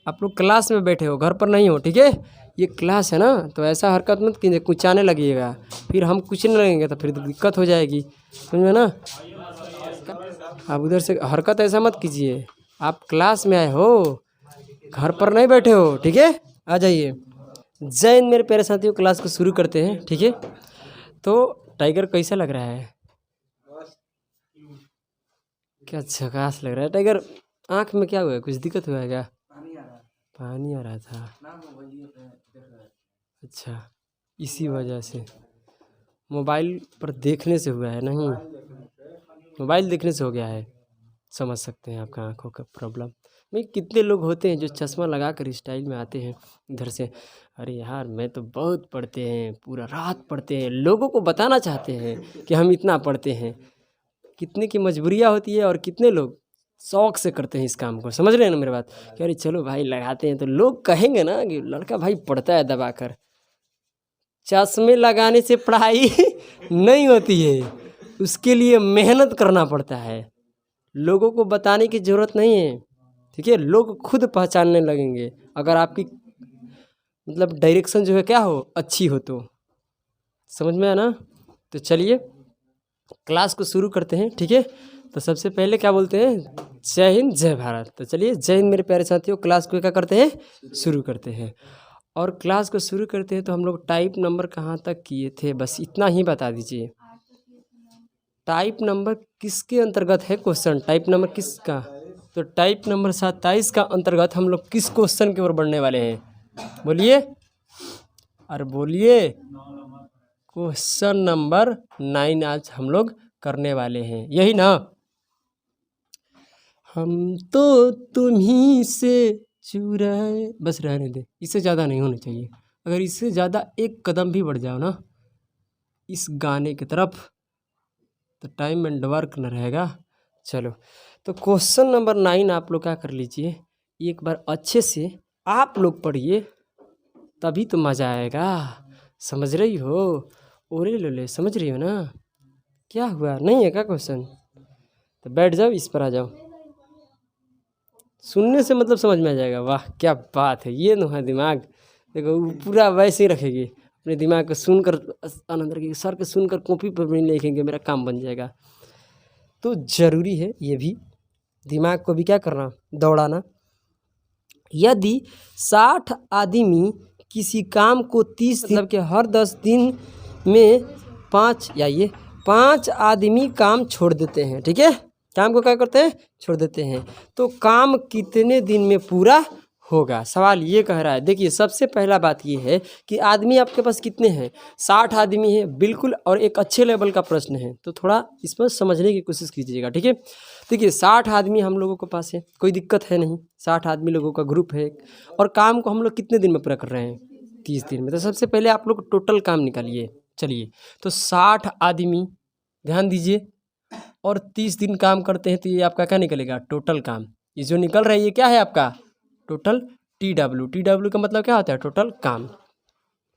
आप लोग क्लास में बैठे हो, घर पर नहीं हो, ठीक है। ये क्लास है ना, तो ऐसा हरकत मत कीजिए, कुचाने लगिएगा, फिर हम कुछ नहीं लगेंगे तो फिर दिक्कत हो जाएगी, समझ में ना। आप उधर से हरकत ऐसा मत कीजिए, आप क्लास में आए हो, घर पर नहीं बैठे हो, ठीक है। आ जाइए। जय हिंद मेरे प्यारे साथियों, क्लास को शुरू करते हैं, ठीक है। तो टाइगर कैसा लग रहा है? क्या झकास लग रहा है टाइगर। आँख में क्या हुआ है, कुछ दिक्कत हुआ है क्या? पानी आ रहा था, अच्छा, इसी वजह से मोबाइल पर देखने से हुआ है। नहीं, मोबाइल देखने से हो गया है, समझ सकते हैं आपका आँखों का प्रॉब्लम। भाई कितने लोग होते हैं जो चश्मा लगा कर स्टाइल में आते हैं इधर से, अरे यार मैं तो बहुत पढ़ते हैं, पूरा रात पढ़ते हैं, लोगों को बताना चाहते हैं कि हम इतना पढ़ते हैं। कितने की मजबूरियाँ होती है और कितने लोग शौक से करते हैं इस काम को, समझ रहे हैं ना मेरी बात। कि अरे चलो भाई लगाते हैं, तो लोग कहेंगे ना कि लड़का भाई पढ़ता है दबा कर। चश्मे लगाने से पढ़ाई नहीं होती है, उसके लिए मेहनत करना पड़ता है। लोगों को बताने की ज़रूरत नहीं है, ठीक है। लोग खुद पहचानने लगेंगे अगर आपकी मतलब डायरेक्शन जो है क्या हो, अच्छी हो तो। समझ में आया ना। तो चलिए क्लास को शुरू करते हैं, ठीक है। तो सबसे पहले क्या बोलते हैं, जय हिंद जय भारत। तो चलिए जय हिंद मेरे प्यारे साथियों, क्लास को क्या करते हैं, शुरू करते हैं। और क्लास को शुरू करते हैं तो हम लोग टाइप नंबर कहाँ तक किए थे, बस इतना ही बता दीजिए। टाइप नंबर किसके अंतर्गत है क्वेश्चन, टाइप नंबर किसका? तो टाइप नंबर 27 का अंतर्गत हम लोग किस क्वेश्चन की ओर बढ़ने वाले हैं, बोलिए, अरे बोलिए। क्वेश्चन नंबर 9 आज हम लोग करने वाले हैं, यही ना। हम तो तुम्ही से चुराए, बस रहने दे, इससे ज़्यादा नहीं होना चाहिए। अगर इससे ज़्यादा एक कदम भी बढ़ जाओ ना इस गाने की तरफ तो टाइम एंड वर्क न रहेगा। चलो, तो क्वेश्चन नंबर 9 आप लोग क्या कर लीजिए, एक बार अच्छे से आप लोग पढ़िए, तभी तो मज़ा आएगा। समझ रही हो, ओरे लोले, समझ रही हो ना। क्या हुआ, नहीं है क्या क्वेश्चन? तो बैठ जाओ, इस पर आ जाओ, सुनने से मतलब समझ में आ जाएगा। वाह क्या बात है, ये नो है दिमाग। देखो वो पूरा वैसे ही रखेगी, अपने दिमाग को सुनकर आनंद रखेगी, सर के सुनकर कॉपी पर भी लिखेंगे, मेरा काम बन जाएगा। तो ज़रूरी है ये भी, दिमाग को भी क्या करना, दौड़ाना। यदि 60 आदमी किसी काम को 30 दिन मतलब कि हर 10 दिन में 5 या ये 5 आदमी काम छोड़ देते हैं, ठीक है, काम को क्या करते हैं, छोड़ देते हैं, तो काम कितने दिन में पूरा होगा? सवाल ये कह रहा है। देखिए सबसे पहला बात ये है कि आदमी आपके पास कितने हैं, 60 आदमी हैं, बिल्कुल, और एक अच्छे लेवल का प्रश्न है, तो थोड़ा इस पर समझने की कोशिश कीजिएगा, ठीक है। देखिए 60 आदमी हम लोगों के पास है, कोई दिक्कत है नहीं, 60 आदमी लोगों का ग्रुप है, और काम को हम लोग कितने दिन में पूरा कर रहे हैं, 30 दिन में। तो सबसे पहले आप लोग टोटल काम निकालिए। चलिए, तो 60 आदमी, ध्यान दीजिए, और 30 दिन काम करते हैं, तो ये आपका क्या निकलेगा, टोटल काम। ये जो निकल रहा है ये क्या है आपका, टोटल TW। TW का मतलब क्या होता है, टोटल काम।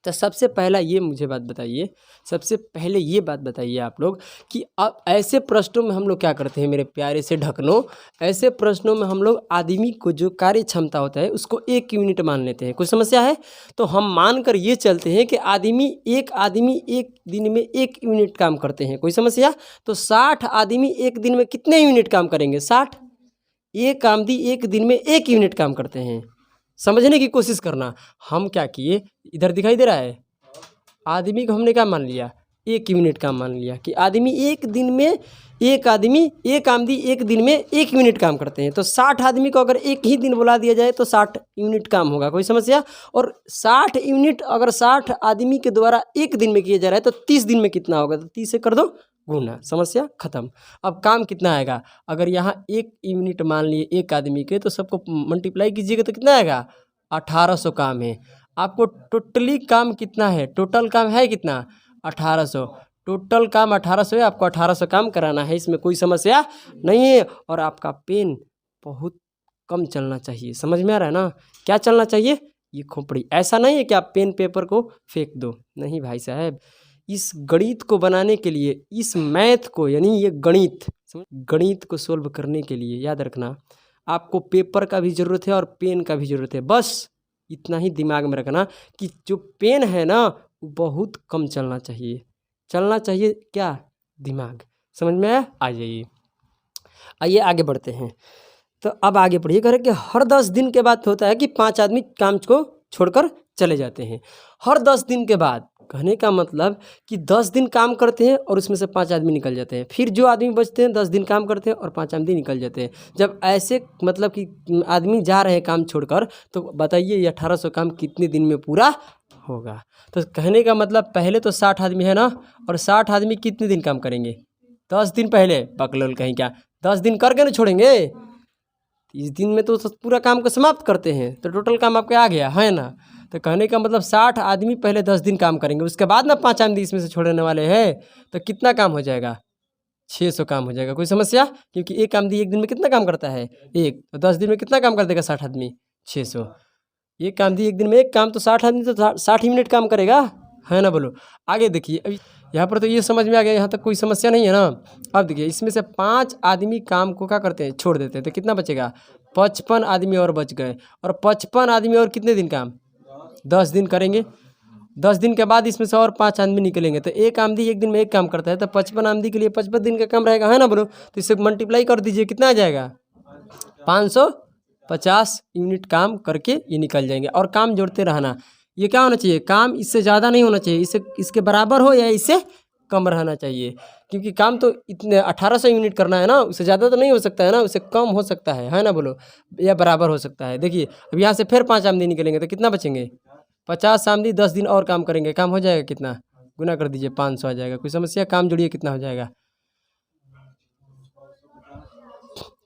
तो सबसे पहला ये मुझे बात बताइए, सबसे पहले ये बात बताइए आप लोग कि अब ऐसे प्रश्नों में हम लोग क्या करते हैं मेरे प्यारे से ढकनो, ऐसे प्रश्नों में हम लोग आदमी को जो कार्य क्षमता होता है उसको 1 यूनिट मान लेते हैं। कोई समस्या है तो हम मान कर ये चलते हैं कि एक आदमी एक दिन में 1 यूनिट काम करते हैं। कोई समस्या? तो 60 आदमी एक दिन में कितने यूनिट काम करेंगे, 60। एक आदमी एक दिन में 1 यूनिट काम करते हैं, समझने की कोशिश करना। हम क्या किए, इधर दिखाई दे रहा है, आदमी को हमने क्या मान लिया, 1 यूनिट काम मान लिया कि आदमी एक दिन में एक आदमी एक दिन में 1 यूनिट काम करते हैं। तो 60 आदमी को अगर एक ही दिन बुला दिया जाए तो 60 यूनिट काम होगा। कोई समस्या? और 60 यूनिट अगर 60 आदमी के द्वारा एक दिन में किया जा रहा है तो 30 दिन में कितना होगा, तो 30 से कर दो गुना, समस्या खत्म। अब काम कितना आएगा, अगर यहाँ 1 यूनिट मान लिए एक आदमी के, तो सबको मल्टीप्लाई कीजिएगा तो कितना आएगा, 1800 काम है। आपको टोटली काम कितना है, टोटल काम है कितना, 1800। टोटल काम 1800 है, आपको 1800 काम कराना है, इसमें कोई समस्या नहीं है। और आपका पेन बहुत कम चलना चाहिए, समझ में आ रहा है ना, क्या चलना चाहिए, ये खोपड़ी। ऐसा नहीं है कि आप पेन पेपर को फेंक दो, नहीं भाई साहब। इस गणित को बनाने के लिए, इस मैथ को, यानी ये गणित को सोल्व करने के लिए याद रखना, आपको पेपर का भी ज़रूरत है और पेन का भी ज़रूरत है। बस इतना ही दिमाग में रखना कि जो पेन है ना वो बहुत कम चलना चाहिए क्या, दिमाग। समझ में आया? आ जाइए, आइए आगे बढ़ते हैं। तो अब आगे बढ़िए, कह रहे कि हर 10 दिन के बाद होता है कि 5 आदमी काम को छोड़कर चले जाते हैं। हर 10 दिन के बाद कहने का मतलब कि 10 दिन काम करते हैं और उसमें से 5 आदमी निकल जाते हैं। फिर जो आदमी बचते हैं 10 दिन काम करते हैं और 5 आदमी निकल जाते हैं। जब ऐसे मतलब कि आदमी जा रहे हैं काम छोड़कर, तो बताइए ये 1800 काम कितने दिन में पूरा होगा। तो कहने का मतलब पहले तो 60 आदमी है ना, और 60 आदमी कितने दिन काम करेंगे? 10 दिन पहले, बकलोल कहीं क्या 10 दिन करके ना छोड़ेंगे? इस दिन में तो पूरा काम को समाप्त करते हैं, तो टोटल काम आपके आ गया है ना। तो कहने का मतलब 60 आदमी पहले 10 दिन काम करेंगे, उसके बाद ना 5 आदमी इसमें से छोड़ने वाले हैं, तो कितना काम हो जाएगा? 600 काम हो जाएगा। कोई समस्या? क्योंकि एक आदमी एक दिन में कितना काम करता है? एक। तो 10 दिन में कितना काम कर देगा 60 आदमी? 600। एक आदमी एक दिन में एक काम, तो 60 आदमी तो 60 ही मिनट काम करेगा, है ना। बोलो आगे देखिए। अभी यहाँ पर तो ये समझ में आ गया, यहाँ तक कोई समस्या नहीं है ना। अब देखिए इसमें से 5 आदमी काम को क्या करते हैं? छोड़ देते हैं, तो कितना बचेगा? 55 आदमी और बच गए। और 55 आदमी और कितने दिन काम? 10 दिन करेंगे। 10 दिन के बाद इसमें से और 5 आदमी निकलेंगे, तो एक आदमी एक दिन में एक काम करता है, तो 55 आदमी के लिए 55 दिन का काम रहेगा, है ना। बोलो तो इससे मल्टीप्लाई कर दीजिए, कितना आ जाएगा? 550 यूनिट काम करके ये निकल जाएंगे। और काम जोड़ते रहना। ये क्या होना चाहिए? काम इससे ज़्यादा नहीं होना चाहिए, इसके बराबर हो या इससे कम रहना चाहिए। क्योंकि काम तो इतने 1800 यूनिट करना है ना, उससे ज़्यादा तो नहीं हो सकता है ना, उससे कम हो सकता है ना। बोलो या बराबर हो सकता है। देखिए अब यहाँ से फिर 5 आमदी निकलेंगे, तो कितना बचेंगे? 50 आमदी 10 दिन और काम करेंगे, काम हो जाएगा कितना? गुना कर दीजिए, 500 आ जाएगा। कोई समस्या? काम जोड़िए, कितना हो जाएगा?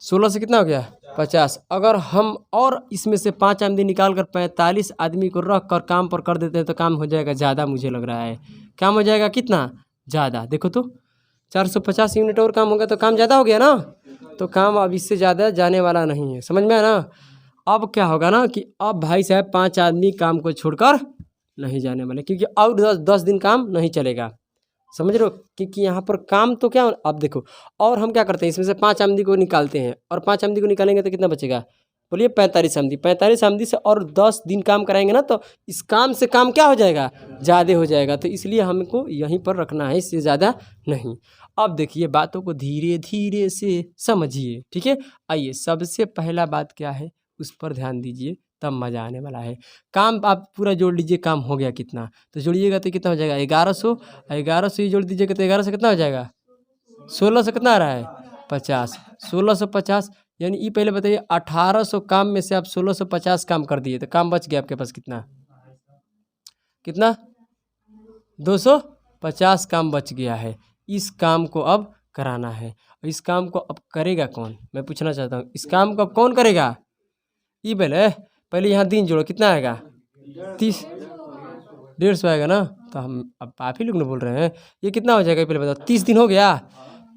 16 से कितना हो गया? 50। अगर हम और इसमें से 5 आमदी निकाल कर 45 आदमी को रख कर काम पर कर देते हैं, तो काम हो जाएगा ज़्यादा, मुझे लग रहा है। काम हो जाएगा कितना? ज़्यादा। देखो तो 450 यूनिट और काम होगा तो काम ज़्यादा हो गया ना। तो काम अब इससे ज़्यादा जाने वाला नहीं है, समझ में आया ना। अब क्या होगा ना कि अब भाई साहब 5 आदमी काम को छोड़कर नहीं जाने वाले, क्योंकि और 10 दिन काम नहीं चलेगा, समझ रहे हो। क्योंकि यहाँ पर काम तो क्या, अब देखो और हम क्या करते हैं, इसमें से 5 आमदी को निकालते हैं, और 5 आमदी को निकालेंगे तो कितना बचेगा? बोलिए 45 आमदी। 45 आमदी से और 10 दिन काम कराएंगे ना, तो इस काम से काम क्या हो जाएगा? ज़्यादा हो जाएगा। तो इसलिए हमको यहीं पर रखना है, इससे ज़्यादा नहीं। अब देखिए बातों को धीरे धीरे से समझिए, ठीक है। आइए सबसे पहला बात क्या है उस पर ध्यान दीजिए, तब मज़ा आने वाला है। काम आप पूरा जोड़ लीजिए, काम हो गया कितना, तो जोड़िएगा तो कितना हो जाएगा? 1100। 1100 ही जोड़ दीजिएगा तो 1100 कितना हो जाएगा? 1600 कितना आ रहा है? 50। 1650 यानी ये पहले बताइए 1800 काम में से आप 1650 काम कर दिए, तो काम बच गया आपके पास कितना? कितना? 250 काम बच गया है। इस काम को अब कराना है। और इस काम को अब करेगा कौन, मैं पूछना चाहता हूँ। इस काम को अब कौन करेगा? ये पहले यहाँ दिन जोड़ो, कितना आएगा? 30। 150 आएगा ना। तो हम अब आप ही लोग ने बोल रहे हैं, ये कितना हो जाएगा पहले बताओ। 30 दिन हो गया।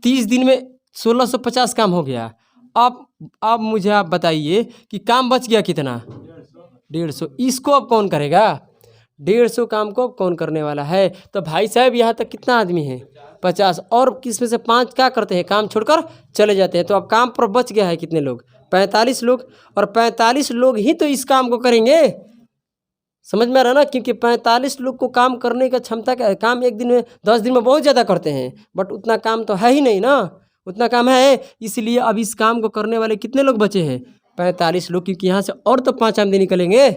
30 दिन में 1650 काम हो गया। अब मुझे आप बताइए कि काम बच गया कितना? 150। इसको अब कौन करेगा? 150 काम को अब कौन करने वाला है? तो भाई साहब यहाँ तक कितना आदमी है? 50। और किसमें से 5 क्या करते हैं? काम छोड़कर चले जाते हैं। तो अब काम पर बच गया है कितने लोग? 45 लोग। और 45 लोग ही तो इस काम को करेंगे, समझ में आ रहा है ना। क्योंकि 45 लोग को काम करने का क्षमता क्या है? काम एक दिन में 10 दिन में बहुत ज़्यादा करते हैं, बट उतना काम तो है ही नहीं ना। उतना काम है, इसलिए अब इस काम को करने वाले कितने लोग बचे हैं? 45 लोग। क्योंकि यहाँ से और तो 5 आमदी निकलेंगे,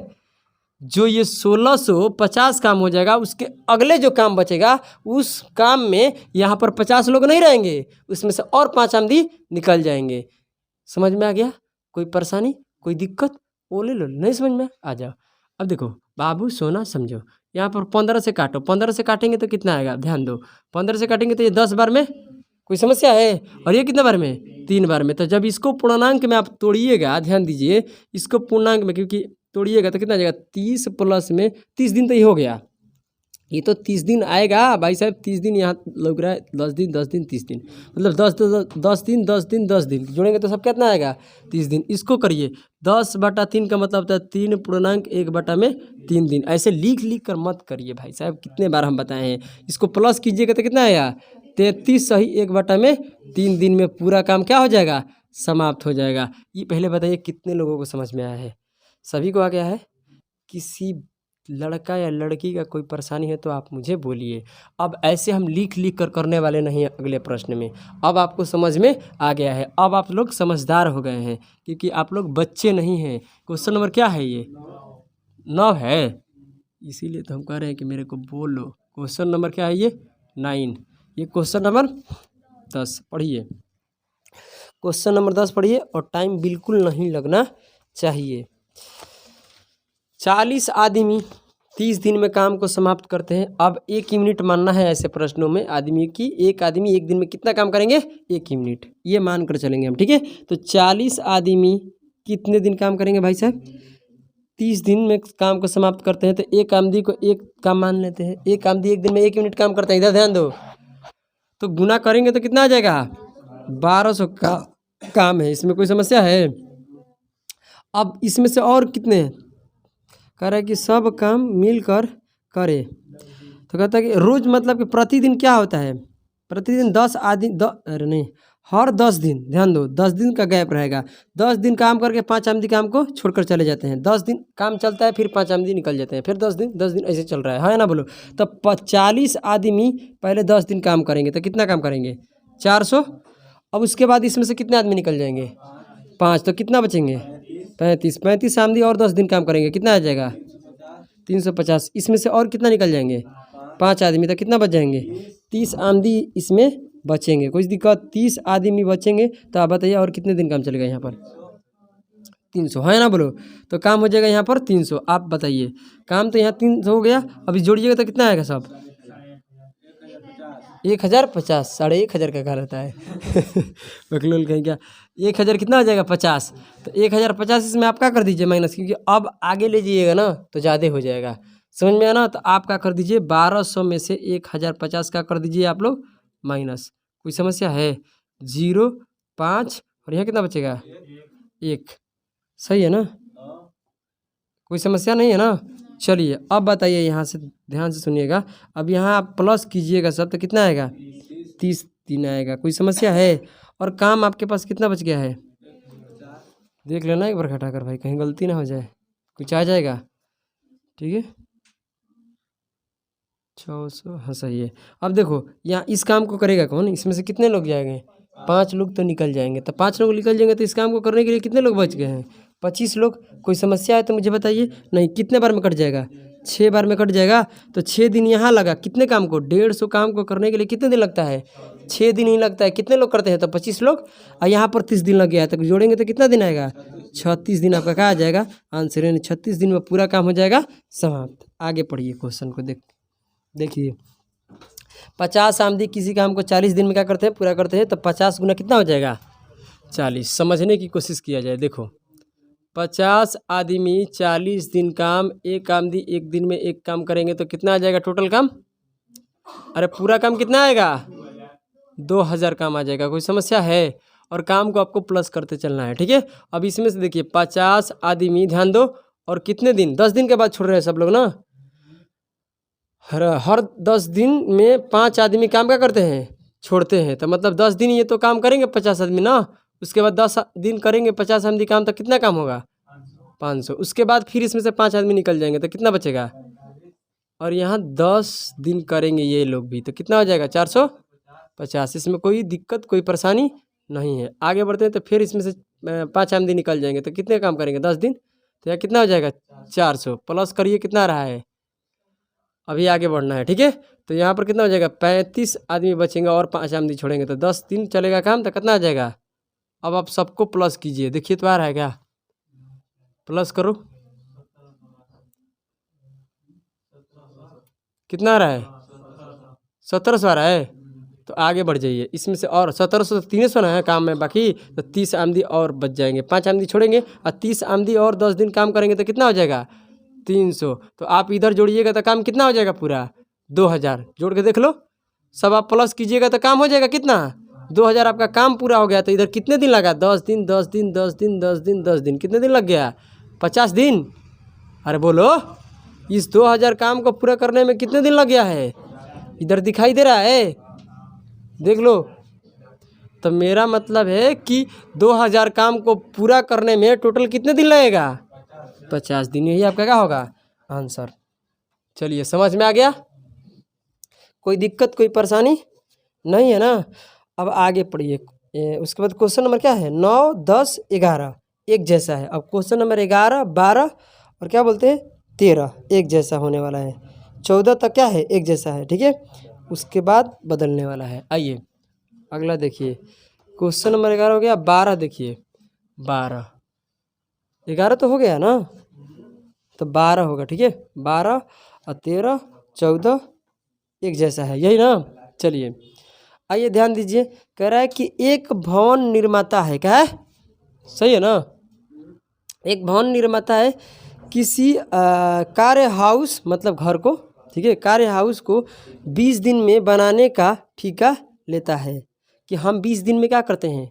जो ये 1650 काम हो जाएगा, उसके अगले जो काम बचेगा उस काम में यहाँ पर 50 लोग नहीं रहेंगे, उसमें से और 5 आमदी निकल जाएंगे। समझ में आ गया? कोई परेशानी, कोई दिक्कत? बोले लो, नहीं समझ में आ जाओ। अब देखो बाबू सोना समझो, यहाँ पर 15 से काटो। 15 से काटेंगे तो कितना आएगा? ध्यान दो, 15 से काटेंगे तो ये 10 बार में, कोई समस्या है? और ये कितने बार में? 3 बार में। तो जब इसको पूर्णांक में आप तोड़िएगा, ध्यान दीजिए, इसको पूर्णांक में क्योंकि तोड़िएगा तो कितना आ जाएगा? 30 प्लस में 30 दिन तो ये हो गया, ये तो 30 दिन आएगा भाई साहब। 30 दिन यहाँ लग रहा है, 10 दिन 10 दिन 30 दिन, मतलब 10 दिन 10 दिन 10 दिन जोड़ेंगे तो सब कितना आएगा? 30 दिन। इसको करिए 10/3 का मतलब होता है 3 पूर्णांक 1/3 दिन। ऐसे लिख लिख कर मत करिए भाई साहब, कितने बार हम बताए हैं। इसको प्लस कीजिएगा तो कितना आएगा? 33 सही 1/3 दिन में पूरा काम क्या हो जाएगा? समाप्त हो जाएगा। ये पहले बताइए कितने लोगों को समझ में आया है? सभी को आ गया है? किसी लड़का या लड़की का कोई परेशानी है तो आप मुझे बोलिए। अब ऐसे हम लिख लिख कर करने वाले नहीं हैं अगले प्रश्न में। अब आपको समझ में आ गया है, अब आप लोग समझदार हो गए हैं, क्योंकि आप लोग बच्चे नहीं हैं। क्वेश्चन नंबर क्या है? ये 9 है, इसीलिए तो हम कह रहे हैं कि मेरे को बोलो। क्वेश्चन नंबर क्या है? ये 9। ये क्वेश्चन नंबर 10 पढ़िए। क्वेश्चन नंबर 10 पढ़िए और टाइम बिल्कुल नहीं लगना चाहिए। 40 आदमी 30 दिन में काम को समाप्त करते हैं। अब 1 यूनिट मानना है ऐसे प्रश्नों में आदमी की। एक आदमी 1 दिन में कितना काम करेंगे? 1 यूनिट, ये मान कर चलेंगे हम, ठीक है। तो 40 आदमी कितने दिन काम करेंगे भाई साहब? 30 दिन में काम को समाप्त करते हैं। तो एक आदमी को एक काम मान लेते हैं। एक आदमी 1 दिन में 1 यूनिट काम करता है, इधर ध्यान दो। तो गुना करेंगे तो कितना आ जाएगा? 1200 का काम है, इसमें कोई समस्या है? अब इसमें से और कितने हैं? कह रहा है कि सब काम मिलकर करे। तो कहता है कि रोज मतलब कि प्रतिदिन क्या होता है? प्रतिदिन 10 आदमी अरे नहीं, हर 10 दिन, ध्यान दो, 10 दिन का गैप रहेगा। 10 दिन काम करके 5 आदमी काम को छोड़कर चले जाते हैं। 10 दिन काम चलता है, फिर 5 आदमी निकल जाते हैं, फिर 10 दिन ऐसे चल रहा है ना बोलो। तो 40 आदमी पहले 10 दिन काम करेंगे तो कितना काम करेंगे? 400। अब उसके बाद इसमें से कितने आदमी निकल जाएंगे? 5, तो कितना बचेंगे? 35 आदमी और 10 दिन काम करेंगे, कितना आ जाएगा? 350। इसमें से और कितना निकल जाएंगे? 5 आदमी, तो कितना बच जाएंगे? 30 आदमी इसमें बचेंगे। कोई दिक्कत? 30 आदमी बचेंगे तो आप बताइए और कितने दिन काम चलेगा यहाँ पर? 300, है ना बोलो। तो काम हो जाएगा यहाँ पर 300। आप बताइए, काम तो यहाँ 300 हो गया, अभी जोड़िएगा तो कितना आएगा सब? 1050। 1500 का क्या रहता है? बकलोल कहीं क्या? 1000 कितना आ जाएगा? 50। तो 1050 इसमें आप क्या कर दीजिए माइनस, क्योंकि अब आगे ले जाइएगा ना तो ज़्यादा हो जाएगा। समझ में आया ना? तो आप क्या कर दीजिए, 1200 में से 1050 का कर दीजिए आप लोग माइनस। कोई समस्या है? 0, 5 और यहाँ कितना बचेगा? 1। सही है ना? कोई समस्या नहीं है ना? चलिए अब बताइए, यहाँ से ध्यान से सुनिएगा। अब यहाँ आप प्लस कीजिएगा सब, तो कितना आएगा? 30 दिन आएगा। कोई समस्या है? और काम आपके पास कितना बच गया है? देख लेना एक बार घटा कर भाई, कहीं गलती ना हो जाए। कुछ आ जाएगा? ठीक है, 600, हाँ सही है। अब देखो यहाँ इस काम को करेगा कौन? इसमें से कितने लोग जाएंगे? 5 लोग तो निकल जाएंगे। तो 5 लोग निकल जाएंगे तो इस काम को करने के लिए कितने लोग बच गए हैं? 25 लोग। कोई समस्या है तो मुझे बताइए। नहीं, कितने बार में कट जाएगा? 6 बार में कट जाएगा। तो 6 दिन यहाँ लगा कितने काम को? 150 काम को करने के लिए कितने दिन लगता है? 6 दिन ही लगता है। कितने लोग करते हैं? तो 25 लोग। और यहाँ पर 30 दिन लग गया है, तो जोड़ेंगे तो कितना दिन आएगा? 36 दिन आपका क्या आ जाएगा? आंसर यानी 36 दिन में पूरा काम हो जाएगा समाप्त। आगे पढ़िए क्वेश्चन को देखिए। 50 आदमी किसी काम को 40 दिन में क्या करते हैं? पूरा करते हैं। तो 50 गुना कितना हो जाएगा? 40। समझने की कोशिश किया जाए। देखो 50 आदमी 40 दिन काम, एक आदमी 1 दिन में 1 काम करेंगे तो कितना आ जाएगा टोटल काम? अरे पूरा काम कितना आएगा? 2000 काम आ जाएगा। कोई समस्या है? और काम को आपको प्लस करते चलना है, ठीक है। अब इसमें से देखिए 50 आदमी, ध्यान दो, और कितने दिन? 10 दिन के बाद छोड़ रहे हैं सब लोग ना। हर 10 दिन में 5 आदमी काम क्या करते हैं? छोड़ते हैं। तो मतलब 10 दिन ये तो काम करेंगे 50 आदमी ना। उसके बाद 10 दिन करेंगे 50 आदमी काम, तो कितना काम होगा? 500। उसके बाद फिर इसमें से 5 आदमी निकल जाएंगे तो कितना बचेगा? और यहाँ 10 दिन करेंगे ये लोग भी, तो कितना हो जाएगा? 450। इसमें कोई दिक्कत, कोई परेशानी नहीं है। आगे बढ़ते हैं तो फिर इसमें से 5 आदमी निकल जाएंगे तो कितने काम करेंगे? 10 दिन। तो यहाँ कितना हो जाएगा? 400। प्लस करिए, कितना आ रहा है? अभी आगे बढ़ना है, ठीक है। तो यहाँ पर कितना हो जाएगा? 35 आदमी बचेंगे और 5 आदमी छोड़ेंगे तो 10 दिन चलेगा काम, तो कितना आ जाएगा? अब आप सबको प्लस कीजिए, देखिए तो आ रहा है क्या? प्लस करो, कितना आ रहा है? 1700 आ रहा है। तो आगे बढ़ जाइए। इसमें से और 1700 तो 300 ना है काम में बाकी, तो 30 आमदी और बच जाएंगे। 5 आमदी छोड़ेंगे और 30 आमदी और 10 दिन काम करेंगे तो कितना हो जाएगा? 300। तो आप इधर जोड़िएगा तो काम कितना हो जाएगा? पूरा 2000। जोड़ के देख लो, सब आप प्लस कीजिएगा तो काम हो जाएगा कितना? 2000। आपका काम पूरा हो गया। तो इधर कितने दिन लगा? 10 दिन 10 दिन 10 दिन 10 दिन 10 दिन, कितने दिन लग गया? 50 दिन। अरे बोलो, इस 2000 काम को पूरा करने में कितने दिन लग गया है? इधर दिखाई दे रहा है, देख लो। तो मेरा मतलब है कि 2000 काम को पूरा करने में टोटल कितने दिन लगेगा? 50 दिन। यही आपका क्या होगा आंसर। चलिए समझ में आ गया? कोई दिक्कत कोई परेशानी नहीं है ना? अब आगे पढ़िए। उसके बाद क्वेश्चन नंबर क्या है? 9, 10, 11 एक जैसा है। अब क्वेश्चन नंबर 11, 12 और क्या बोलते हैं 13 एक जैसा होने वाला है। 14 तक क्या है? एक जैसा है। ठीक है, उसके बाद बदलने वाला है। आइए अगला देखिए। क्वेश्चन नंबर 11 हो गया। 12 देखिए। 12 11 तो हो गया ना, तो 12 होगा। ठीक है, 12 और 13, 14 एक जैसा है, यही ना? चलिए आइए ध्यान दीजिए। कह रहा है कि एक भवन निर्माता है। क्या है? सही है ना? एक भवन निर्माता है किसी कार्य हाउस मतलब घर को, ठीक है, कार्य हाउस को 20 दिन में बनाने का ठेका लेता है। कि हम 20 दिन में क्या करते हैं,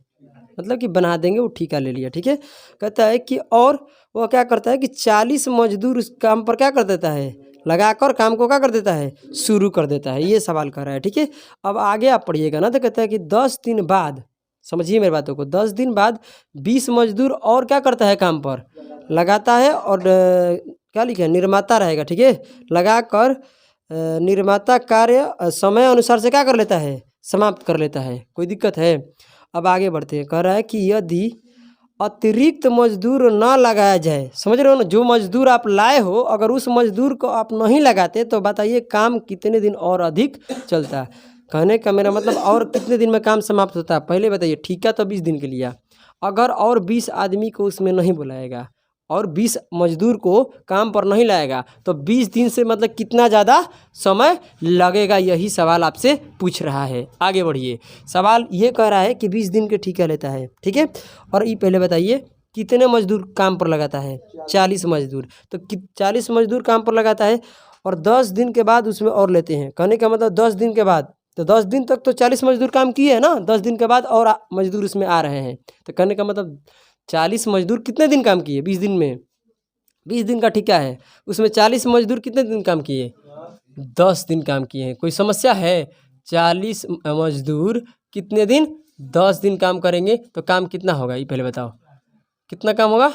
मतलब कि बना देंगे, वो ठेका ले लिया। ठीक है, कहता है कि और वह क्या करता है कि 40 मजदूर उस काम पर क्या कर देता है, लगाकर काम को क्या कर देता है, शुरू कर देता है। ये सवाल कर रहा है। ठीक है, अब आगे आप पढ़िएगा ना, तो कहता है कि 10 दिन बाद, समझिए मेरी बातों को, 10 दिन बाद 20 मजदूर और क्या करता है, काम पर लगाता है और क्या लिखा है, निर्माता रहेगा। ठीक है, लगा कर निर्माता कार्य समय अनुसार से क्या कर लेता है, समाप्त कर लेता है। कोई दिक्कत है? अब आगे बढ़ते हैं। कह रहा है कि यदि अतिरिक्त मजदूर न लगाया जाए, समझ रहे हो ना, जो मजदूर आप लाए हो अगर उस मजदूर को आप नहीं लगाते तो बताइए काम कितने दिन और अधिक चलता है। कहने का मेरा मतलब और कितने दिन में काम समाप्त होता है, पहले बताइए। ठेका तो 20 दिन के लिया, अगर और 20 आदमी को उसमें नहीं बुलाएगा और 20 मजदूर को काम पर नहीं लाएगा तो 20 दिन से मतलब कितना ज़्यादा समय लगेगा, यही सवाल आपसे पूछ रहा है। आगे बढ़िए। सवाल ये कह रहा है कि 20 दिन के ठेका लेता है। ठीक है, और ये पहले बताइए कितने मजदूर काम पर लगाता है, 40 मजदूर। तो 40 मजदूर काम पर लगाता है और 10 दिन के बाद उसमें और लेते हैं। कहने का मतलब 10 दिन के बाद, तो 10 दिन तक तो 40 मजदूर काम किए हैं ना, 10 दिन के बाद और मजदूर उसमें आ रहे हैं। तो कहने का मतलब 40 मजदूर कितने दिन काम किए 20 दिन में? 20 दिन का ठेका है, उसमें 40 मजदूर कितने दिन काम किए? 10 दिन काम किए हैं। कोई समस्या है? 40 मजदूर कितने दिन? 10 दिन काम करेंगे तो काम कितना होगा, ये पहले बताओ। कितना काम होगा?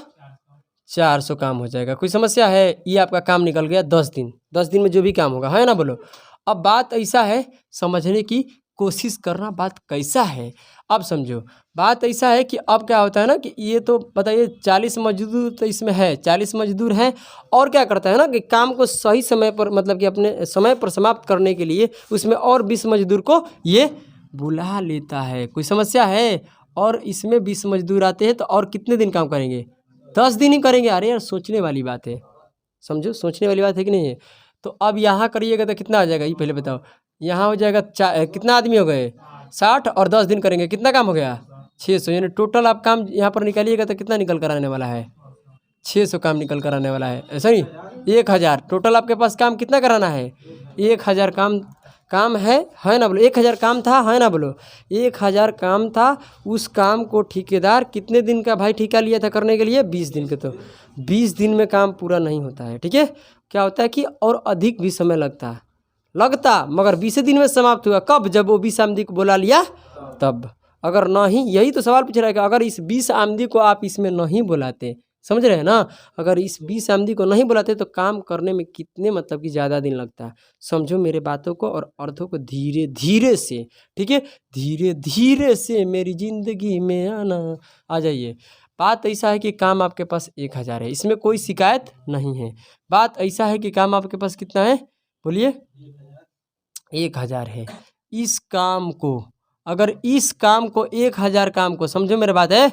400 काम हो जाएगा। कोई समस्या है? ये आपका काम निकल गया 10 दिन। 10 दिन में जो भी काम होगा, है ना, बोलो। अब बात ऐसा है, समझने की कोशिश करना बात कैसा है। अब समझो, बात ऐसा है कि अब क्या होता है ना कि ये तो बताइए 40 मजदूर तो इसमें है, 40 मजदूर हैं और क्या करता है ना कि काम को सही समय पर मतलब कि अपने समय पर समाप्त करने के लिए उसमें और 20 मजदूर को ये बुला लेता है। कोई समस्या है? और इसमें 20 मजदूर आते हैं तो और कितने दिन काम करेंगे? 10 दिन ही करेंगे। अरे यार सोचने वाली बात है, समझो सोचने वाली बात है कि नहीं है? तो अब यहाँ करिएगा तो कितना आ जाएगा, ये पहले बताओ। यहाँ हो जाएगा कितना आदमी हो गए? 60 और 10 दिन करेंगे, कितना काम हो गया? 600। यानी टोटल आप काम यहाँ पर निकालिएगा तो कितना निकल कर आने वाला है? 600 काम निकल कर आने वाला है। ऐसा नहीं, 1000 टोटल आपके पास काम कितना कराना है? 1000 काम है ना बोलो। 1000 काम था, है ना बोलो। 1000 काम था, उस काम को ठेकेदार कितने दिन का भाई ठेका लिया था करने के लिए? 20 दिन के। तो 20 दिन में काम पूरा नहीं होता है। ठीक है, क्या होता है कि और अधिक भी समय लगता मगर 20 दिन में समाप्त हुआ। कब? जब वो 20 आमदी को बुला लिया तब। अगर नहीं, यही तो सवाल पूछ रहा है कि अगर इस 20 आमदी को आप इसमें नहीं बुलाते, समझ रहे हैं ना, अगर इस 20 आमदी को नहीं बुलाते तो काम करने में कितने मतलब कि ज़्यादा दिन लगता है। समझो मेरे बातों को और अर्थों को धीरे धीरे से। ठीक है, धीरे धीरे से मेरी ज़िंदगी में आना। आ जाइए। बात ऐसा है कि काम आपके पास 1000 है, इसमें कोई शिकायत नहीं है। बात ऐसा है कि काम आपके पास कितना है, बोलिए? 1000 है। इस काम को, अगर इस काम को 1000 काम को, समझो मेरी बात है,